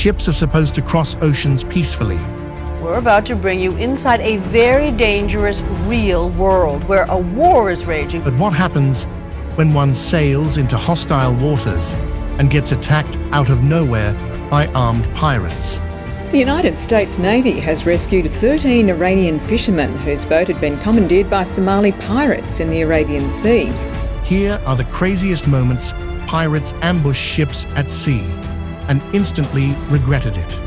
Ships are supposed to cross oceans peacefully. We're about to bring you inside a very dangerous, real world where a war is raging. But what happens when one sails into hostile waters and gets attacked out of nowhere by armed pirates? The United States Navy has rescued 13 Iranian fishermen whose boat had been commandeered by Somali pirates in the Arabian Sea. Here are the craziest moments pirates ambushed ships at sea and instantly regretted it.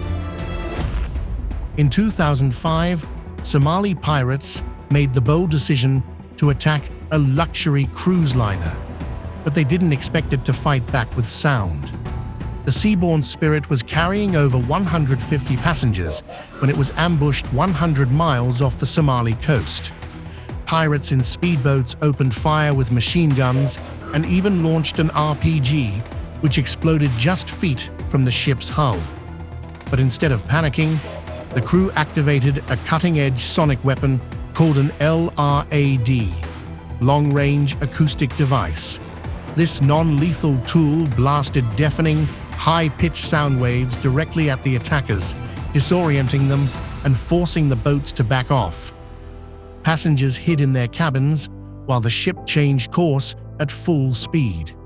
In 2005, Somali pirates made the bold decision to attack a luxury cruise liner, but they didn't expect it to fight back with sound. The Seaborne Spirit was carrying over 150 passengers when it was ambushed 100 miles off the Somali coast. Pirates in speedboats opened fire with machine guns and even launched an RPG, which exploded just feet from the ship's hull. But instead of panicking, the crew activated a cutting-edge sonic weapon called an LRAD, long-range acoustic device. This non-lethal tool blasted deafening, high-pitched sound waves directly at the attackers, disorienting them and forcing the boats to back off. Passengers hid in their cabins while the ship changed course at full speed.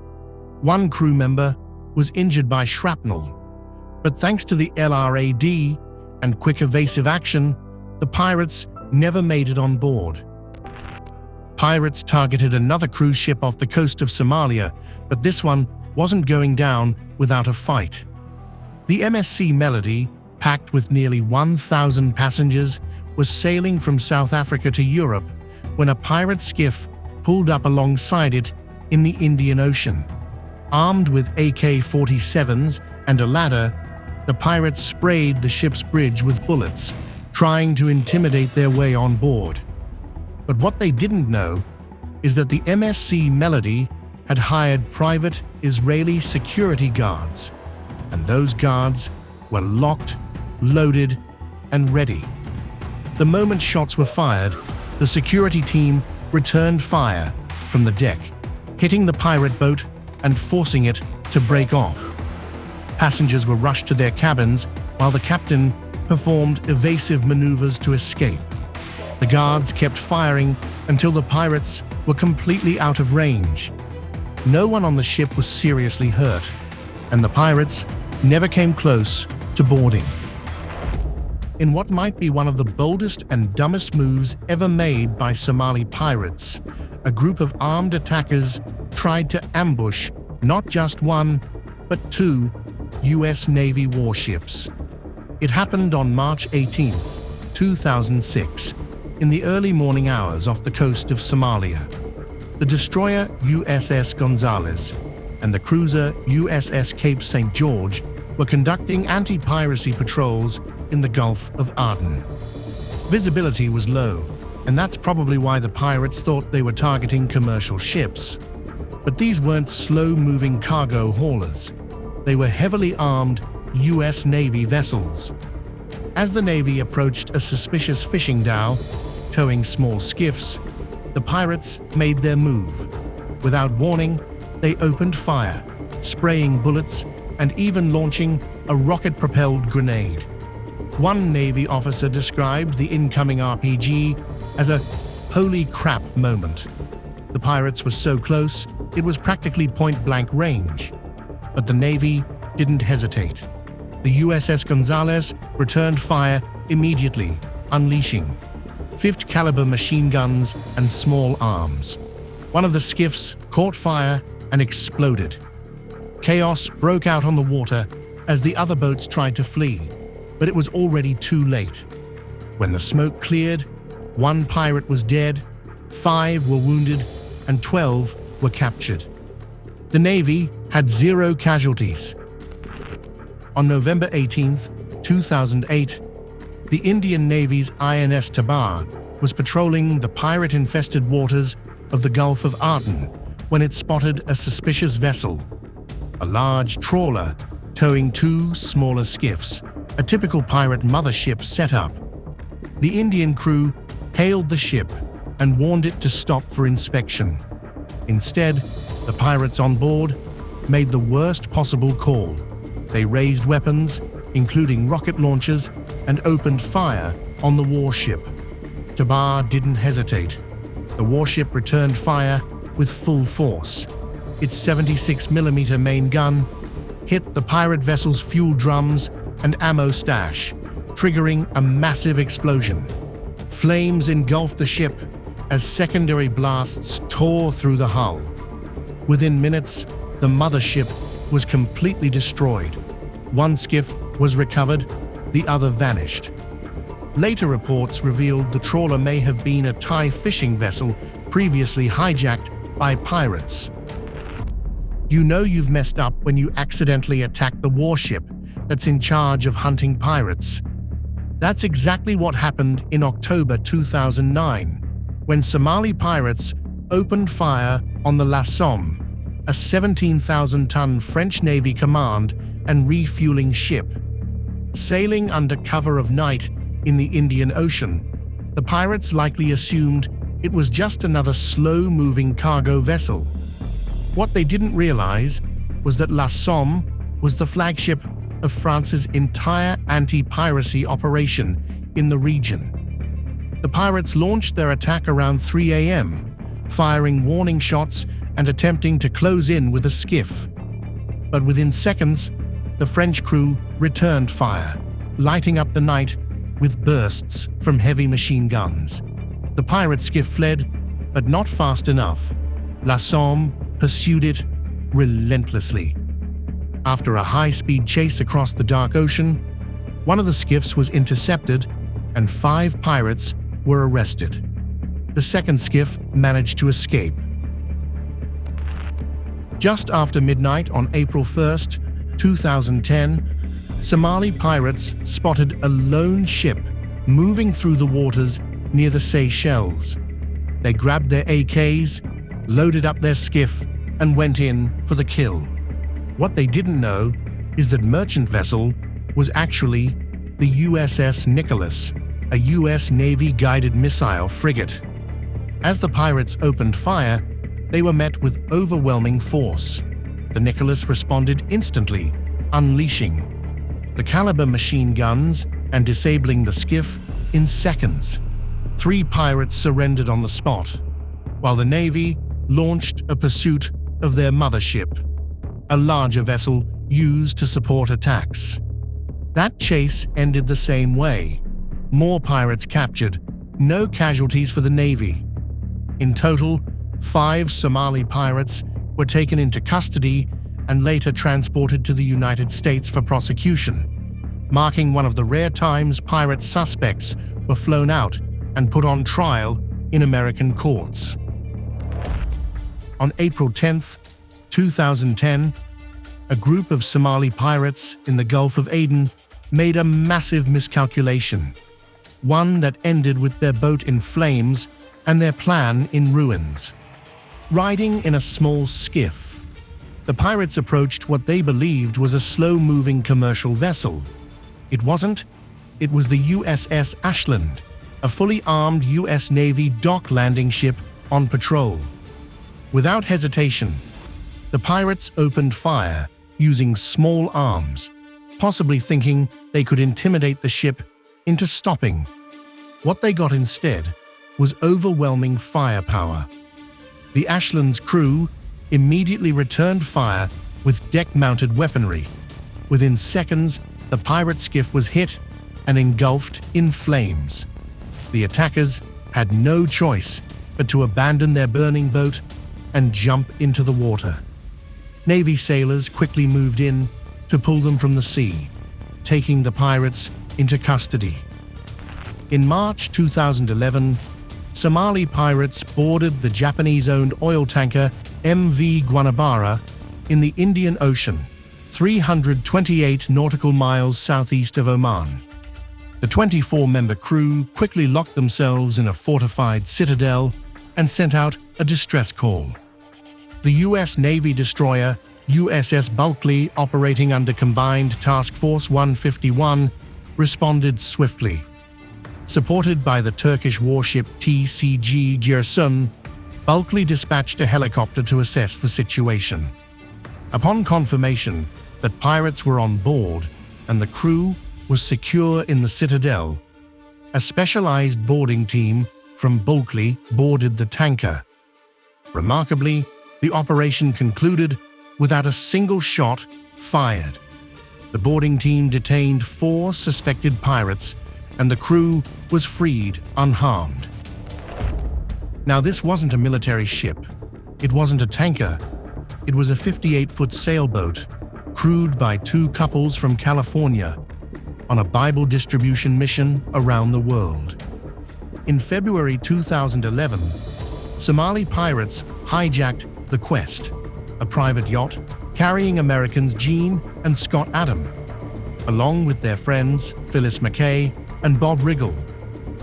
One crew member was injured by shrapnel, but thanks to the LRAD and quick evasive action, the pirates never made it on board. Pirates targeted another cruise ship off the coast of Somalia, but this one wasn't going down without a fight. The MSC Melody, packed with nearly 1,000 passengers, was sailing from South Africa to Europe when a pirate skiff pulled up alongside it in the Indian Ocean. Armed with AK-47s and a ladder, the pirates sprayed the ship's bridge with bullets, trying to intimidate their way on board. But what they didn't know is that the MSC Melody had hired private Israeli security guards, and those guards were locked, loaded, and ready. The moment shots were fired, the security team returned fire from the deck, hitting the pirate boat and forcing it to break off. Passengers were rushed to their cabins while the captain performed evasive maneuvers to escape. The guards kept firing until the pirates were completely out of range. No one on the ship was seriously hurt, and the pirates never came close to boarding. In what might be one of the boldest and dumbest moves ever made by Somali pirates, a group of armed attackers tried to ambush not just one, but two U.S. Navy warships. It happened on March 18, 2006, in the early morning hours off the coast of Somalia. The destroyer USS Gonzales and the cruiser USS Cape St. George were conducting anti-piracy patrols in the Gulf of Aden. Visibility was low, and that's probably why the pirates thought they were targeting commercial ships. But these weren't slow-moving cargo haulers. They were heavily armed U.S. Navy vessels. As the Navy approached a suspicious fishing dhow, towing small skiffs, the pirates made their move. Without warning, they opened fire, spraying bullets and even launching a rocket-propelled grenade. One Navy officer described the incoming RPG as a "holy crap" moment. The pirates were so close, it was practically point-blank range. But the Navy didn't hesitate. The USS Gonzales returned fire immediately, unleashing 50 caliber machine guns and small arms. One of the skiffs caught fire and exploded. Chaos broke out on the water as the other boats tried to flee, but it was already too late. When the smoke cleared, one pirate was dead, 5 were wounded, and 12 were captured. The Navy had 0 casualties. On November 18, 2008, the Indian Navy's INS Tabar was patrolling the pirate-infested waters of the Gulf of Aden when it spotted a suspicious vessel, a large trawler towing 2 smaller skiffs, a typical pirate mothership setup. The Indian crew hailed the ship and warned it to stop for inspection. Instead, the pirates on board made the worst possible call. They raised weapons including rocket launchers, and opened fire on the warship. Tabar didn't hesitate. The warship returned fire with full force. Its 76mm main gun hit the pirate vessel's fuel drums and ammo stash, triggering a massive explosion. Flames engulfed the ship as secondary blasts tore through the hull. Within minutes, the mothership was completely destroyed. One skiff was recovered, the other vanished. Later reports revealed the trawler may have been a Thai fishing vessel previously hijacked by pirates. You know you've messed up when you accidentally attack the warship that's in charge of hunting pirates. That's exactly what happened in October 2009, when Somali pirates opened fire on the La Somme, a 17,000-ton French Navy command and refueling ship. Sailing under cover of night in the Indian Ocean, the pirates likely assumed it was just another slow-moving cargo vessel. What they didn't realize was that La Somme was the flagship of France's entire anti-piracy operation in the region. The pirates launched their attack around 3 a.m., firing warning shots and attempting to close in with a skiff. But within seconds, the French crew returned fire, lighting up the night with bursts from heavy machine guns. The pirate skiff fled, but not fast enough. La Somme pursued it relentlessly. After a high-speed chase across the dark ocean, one of the skiffs was intercepted and 5 pirates were arrested. The second skiff managed to escape. Just after midnight on April 1st, 2010, Somali pirates spotted a lone ship moving through the waters near the Seychelles. They grabbed their AKs, loaded up their skiff, and went in for the kill. What they didn't know is that merchant vessel was actually the USS Nicholas, a US Navy guided missile frigate. As the pirates opened fire, they were met with overwhelming force. The Nicholas responded instantly, unleashing the Caliber machine guns and disabling the skiff in seconds. 3 pirates surrendered on the spot, while the Navy launched a pursuit of their mothership, a larger vessel used to support attacks. That chase ended the same way. More pirates captured, no casualties for the Navy. In total, 5 Somali pirates were taken into custody and later transported to the United States for prosecution, marking one of the rare times pirate suspects were flown out and put on trial in American courts. On April 10, 2010, a group of Somali pirates in the Gulf of Aden made a massive miscalculation, one that ended with their boat in flames and their plan in ruins. Riding in a small skiff, the pirates approached what they believed was a slow-moving commercial vessel. It wasn't. It was the USS Ashland, a fully armed US Navy dock landing ship on patrol. Without hesitation, the pirates opened fire using small arms, possibly thinking they could intimidate the ship into stopping. What they got instead was overwhelming firepower. The Ashland's crew immediately returned fire with deck-mounted weaponry. Within seconds, the pirate skiff was hit and engulfed in flames. The attackers had no choice but to abandon their burning boat and jump into the water. Navy sailors quickly moved in to pull them from the sea, taking the pirates into custody. In March 2011, Somali pirates boarded the Japanese-owned oil tanker MV Guanabara in the Indian Ocean, 328 nautical miles southeast of Oman. The 24-member crew quickly locked themselves in a fortified citadel and sent out a distress call. The U.S. Navy destroyer USS Bulkley, operating under Combined Task Force 151, responded swiftly. Supported by the Turkish warship TCG Girsun, Bulkley dispatched a helicopter to assess the situation. Upon confirmation that pirates were on board, and the crew was secure in the citadel. A specialized boarding team from Bulkley boarded the tanker. Remarkably, the operation concluded without a single shot fired. The boarding team detained 4 suspected pirates, and the crew was freed unharmed. Now, this wasn't a military ship. It wasn't a tanker. It was a 58-foot sailboat, crewed by 2 couples from California on a Bible distribution mission around the world. In February 2011, Somali pirates hijacked the Quest, a private yacht carrying Americans Gene and Scott Adam, along with their friends Phyllis McKay and Bob Riggle.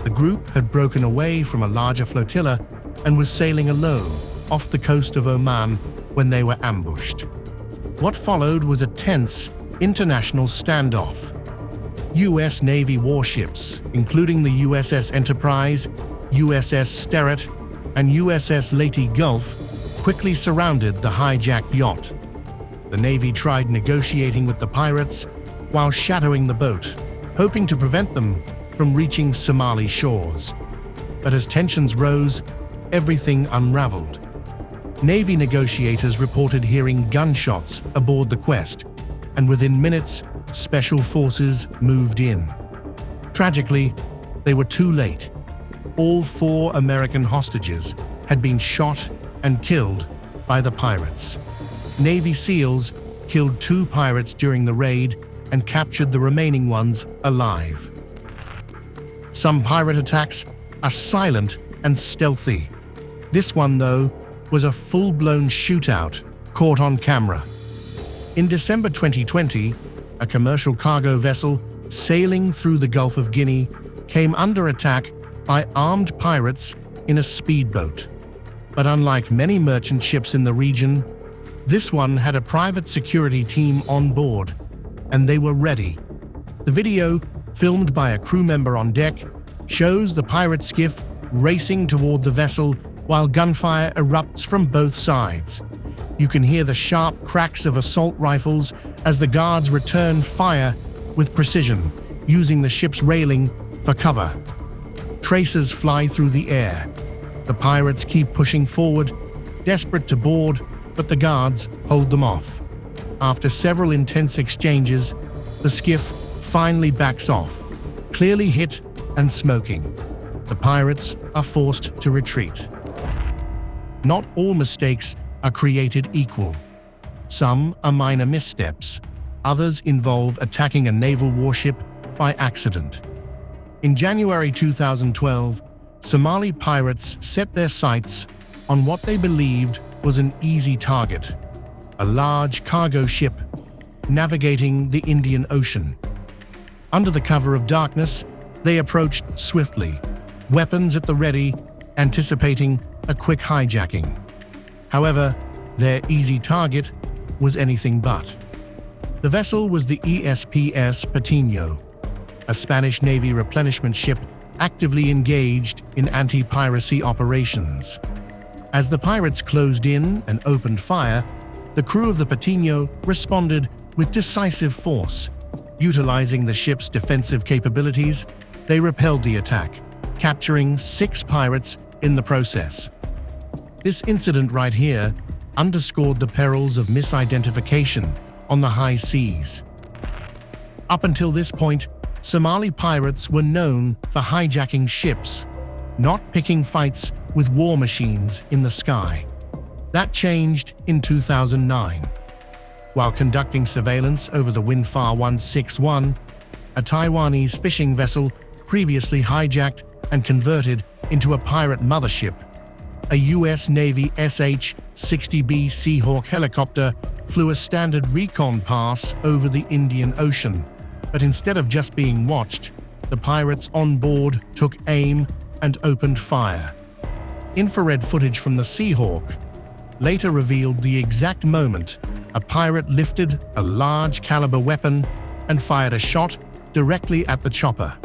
The group had broken away from a larger flotilla and was sailing alone off the coast of Oman when they were ambushed. What followed was a tense international standoff. U.S. Navy warships, including the USS Enterprise, USS Sterett, and USS Leyte Gulf, quickly surrounded the hijacked yacht. The Navy tried negotiating with the pirates while shadowing the boat, hoping to prevent them from reaching Somali shores. But as tensions rose, everything unraveled. Navy negotiators reported hearing gunshots aboard the Quest, and within minutes, special forces moved in. Tragically, they were too late. All 4 American hostages had been shot and killed by the pirates. Navy SEALs killed 2 pirates during the raid and captured the remaining ones alive. Some pirate attacks are silent and stealthy. This one, though, was a full-blown shootout caught on camera. In December 2020, a commercial cargo vessel sailing through the Gulf of Guinea came under attack by armed pirates in a speedboat. But unlike many merchant ships in the region, this one had a private security team on board, and they were ready. The video, filmed by a crew member on deck, shows the pirate skiff racing toward the vessel while gunfire erupts from both sides. You can hear the sharp cracks of assault rifles as the guards return fire with precision, using the ship's railing for cover. Tracers fly through the air. The pirates keep pushing forward, desperate to board, but the guards hold them off. After several intense exchanges, the skiff finally backs off, clearly hit and smoking. The pirates are forced to retreat. Not all mistakes are created equal. Some are minor missteps. Others involve attacking a naval warship by accident. In January 2012, Somali pirates set their sights on what they believed was an easy target, a large cargo ship navigating the Indian Ocean. Under the cover of darkness, they approached swiftly, weapons at the ready, anticipating a quick hijacking. However, their easy target was anything but. The vessel was the USS Patino, a Spanish Navy replenishment ship actively engaged in anti-piracy operations. As the pirates closed in and opened fire, the crew of the Patino responded with decisive force. Utilizing the ship's defensive capabilities, they repelled the attack, capturing 6 pirates in the process. This incident right here underscored the perils of misidentification on the high seas. Up until this point, Somali pirates were known for hijacking ships, not picking fights with war machines in the sky. That changed in 2009. While conducting surveillance over the Windfar 161, a Taiwanese fishing vessel previously hijacked and converted into a pirate mothership, a U.S. Navy SH-60B Seahawk helicopter flew a standard recon pass over the Indian Ocean. But instead of just being watched, the pirates on board took aim and opened fire. Infrared footage from the Seahawk later revealed the exact moment a pirate lifted a large caliber weapon and fired a shot directly at the chopper.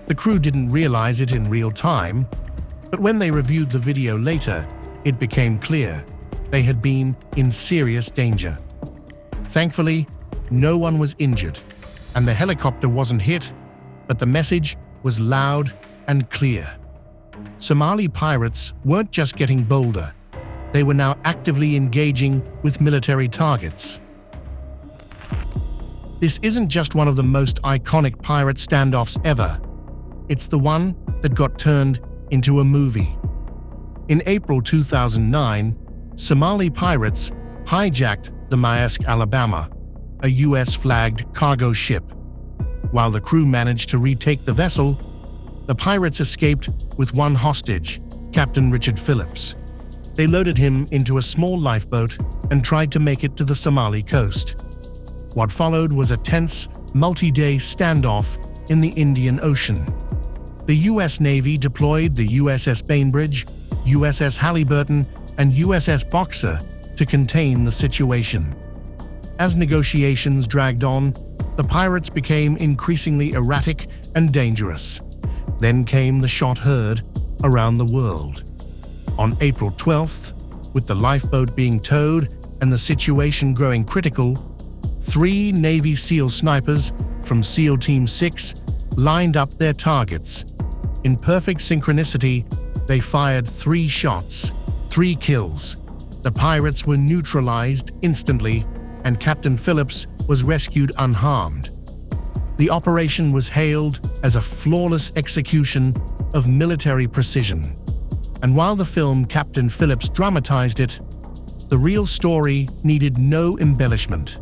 The crew didn't realize it in real time, but when they reviewed the video later, it became clear they had been in serious danger. Thankfully, no one was injured, and the helicopter wasn't hit, but the message was loud and clear. Somali pirates weren't just getting bolder, they were now actively engaging with military targets. This isn't just one of the most iconic pirate standoffs ever. It's the one that got turned into a movie. In April 2009, Somali pirates hijacked the Maersk Alabama, a US-flagged cargo ship. While the crew managed to retake the vessel, the pirates escaped with one hostage, Captain Richard Phillips. They loaded him into a small lifeboat and tried to make it to the Somali coast. What followed was a tense, multi-day standoff in the Indian Ocean. The US Navy deployed the USS Bainbridge, USS Halliburton, and USS Boxer to contain the situation. As negotiations dragged on, the pirates became increasingly erratic and dangerous. Then came the shot heard around the world. On April 12th, with the lifeboat being towed and the situation growing critical, 3 Navy SEAL snipers from SEAL Team 6 lined up their targets. In perfect synchronicity, they fired 3 shots, 3 kills. The pirates were neutralized instantly, and Captain Phillips was rescued unharmed. The operation was hailed as a flawless execution of military precision. And while the film Captain Phillips dramatized it, the real story needed no embellishment.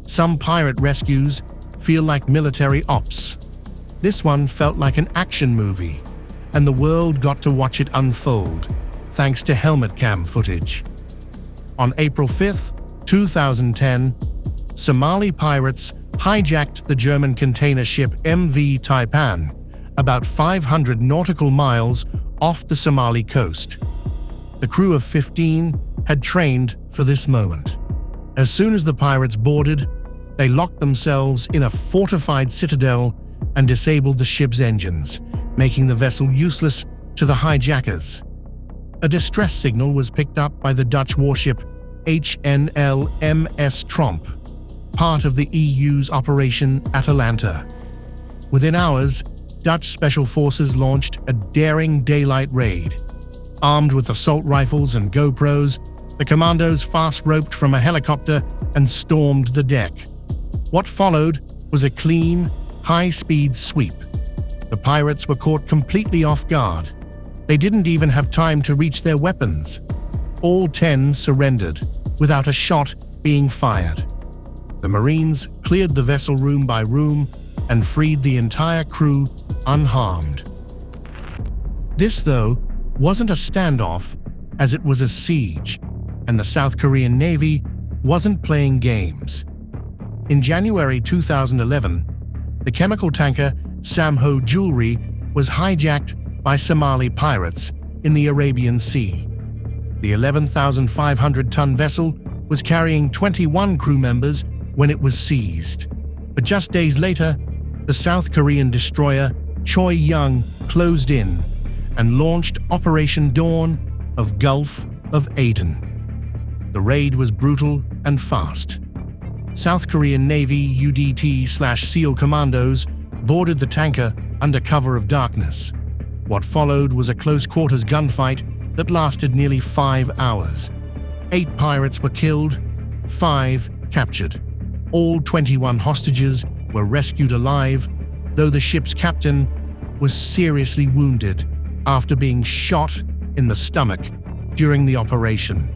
Some pirate rescues feel like military ops. This one felt like an action movie, and the world got to watch it unfold, thanks to helmet cam footage. On April 5th, 2010, Somali pirates hijacked the German container ship MV Taipan, about 500 nautical miles off the Somali coast. The crew of 15 had trained for this moment. As soon as the pirates boarded, they locked themselves in a fortified citadel and disabled the ship's engines, making the vessel useless to the hijackers. A distress signal was picked up by the Dutch warship HNL-MS Tromp, part of the EU's Operation Atalanta. Within hours, Dutch special forces launched a daring daylight raid. Armed with assault rifles and GoPros, the commandos fast-roped from a helicopter and stormed the deck. What followed was a clean, high-speed sweep. The pirates were caught completely off guard. They didn't even have time to reach their weapons. All 10 surrendered, without a shot being fired. The Marines cleared the vessel room by room and freed the entire crew unharmed. This, though, wasn't a standoff, as it was a siege, and the South Korean Navy wasn't playing games. In January 2011, the chemical tanker Samho Jewelry was hijacked by Somali pirates in the Arabian Sea. The 11,500-ton vessel was carrying 21 crew members when it was seized. But just days later, the South Korean destroyer Choi Young closed in and launched Operation Dawn of Gulf of Aden. The raid was brutal and fast. South Korean Navy UDT/SEAL commandos boarded the tanker under cover of darkness. What followed was a close-quarters gunfight that lasted nearly 5 hours. 8 pirates were killed, 5 captured. All 21 hostages were rescued alive, though the ship's captain was seriously wounded after being shot in the stomach during the operation.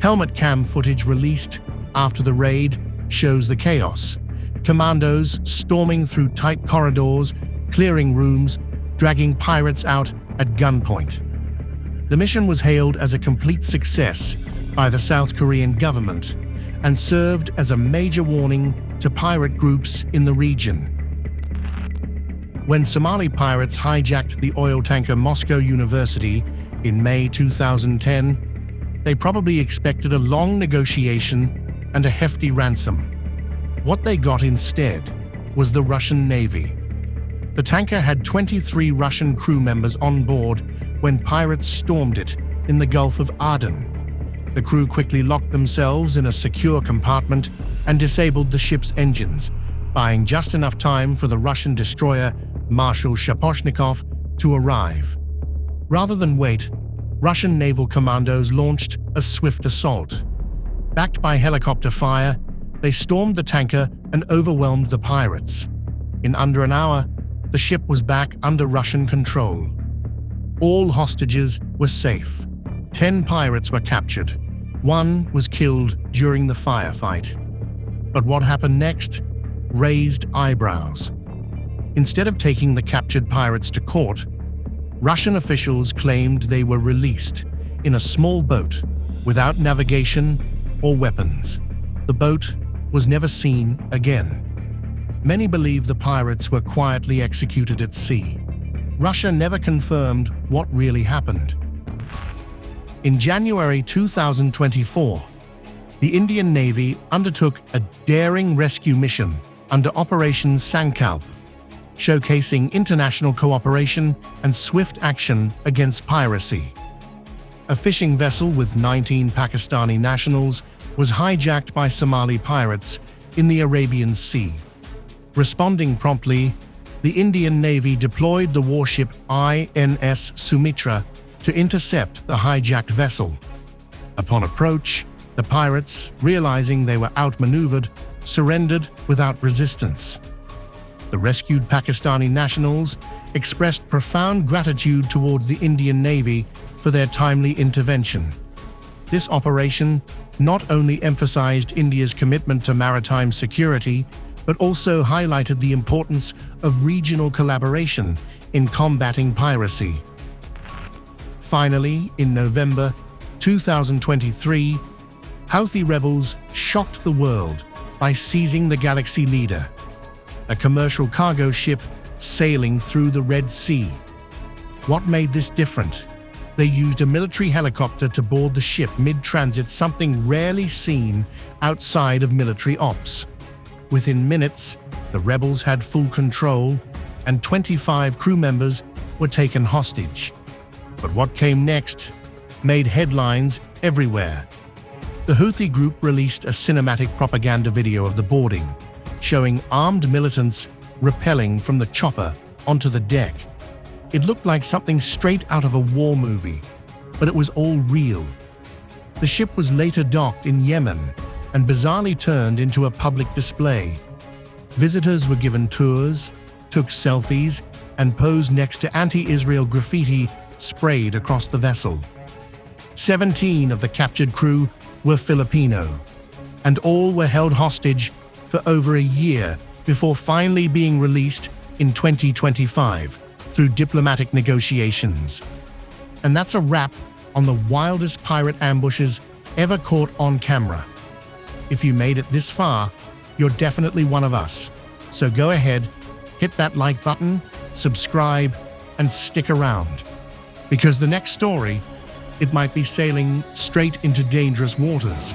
Helmet cam footage released after the raid shows the chaos. Commandos storming through tight corridors, clearing rooms, dragging pirates out at gunpoint. The mission was hailed as a complete success by the South Korean government and served as a major warning to pirate groups in the region. When Somali pirates hijacked the oil tanker Moscow University in May 2010, they probably expected a long negotiation and a hefty ransom. What they got instead was the Russian Navy. The tanker had 23 Russian crew members on board when pirates stormed it in the Gulf of Aden. The crew quickly locked themselves in a secure compartment and disabled the ship's engines, buying just enough time for the Russian destroyer Marshal Shaposhnikov to arrive. Rather than wait, Russian naval commandos launched a swift assault. Backed by helicopter fire, they stormed the tanker and overwhelmed the pirates. In under an hour, the ship was back under Russian control. All hostages were safe. 10 pirates were captured. 1 was killed during the firefight. But what happened next raised eyebrows. Instead of taking the captured pirates to court, Russian officials claimed they were released in a small boat without navigation or weapons. The boat was never seen again. Many believe the pirates were quietly executed at sea. Russia never confirmed what really happened. In January 2024, the Indian Navy undertook a daring rescue mission under Operation Sankalp, showcasing international cooperation and swift action against piracy. A fishing vessel with 19 Pakistani nationals was hijacked by Somali pirates in the Arabian Sea. Responding promptly, the Indian Navy deployed the warship INS Sumitra to intercept the hijacked vessel. Upon approach, the pirates, realizing they were outmaneuvered, surrendered without resistance. The rescued Pakistani nationals expressed profound gratitude towards the Indian Navy for their timely intervention. This operation not only emphasized India's commitment to maritime security, but also highlighted the importance of regional collaboration in combating piracy. Finally, in November 2023, Houthi rebels shocked the world by seizing the Galaxy Leader, a commercial cargo ship sailing through the Red Sea. What made this different? They used a military helicopter to board the ship mid-transit, something rarely seen outside of military ops. Within minutes, the rebels had full control, and 25 crew members were taken hostage. But what came next made headlines everywhere. The Houthi group released a cinematic propaganda video of the boarding, showing armed militants rappelling from the chopper onto the deck. It looked like something straight out of a war movie, but it was all real. The ship was later docked in Yemen and bizarrely turned into a public display. Visitors were given tours, took selfies, and posed next to anti-Israel graffiti sprayed across the vessel. 17 of the captured crew were Filipino, and all were held hostage for over a year before finally being released in 2025 through diplomatic negotiations. And that's a wrap on the wildest pirate ambushes ever caught on camera. If you made it this far, you're definitely one of us. So go ahead, hit that like button, subscribe, and stick around. Because the next story, it might be sailing straight into dangerous waters.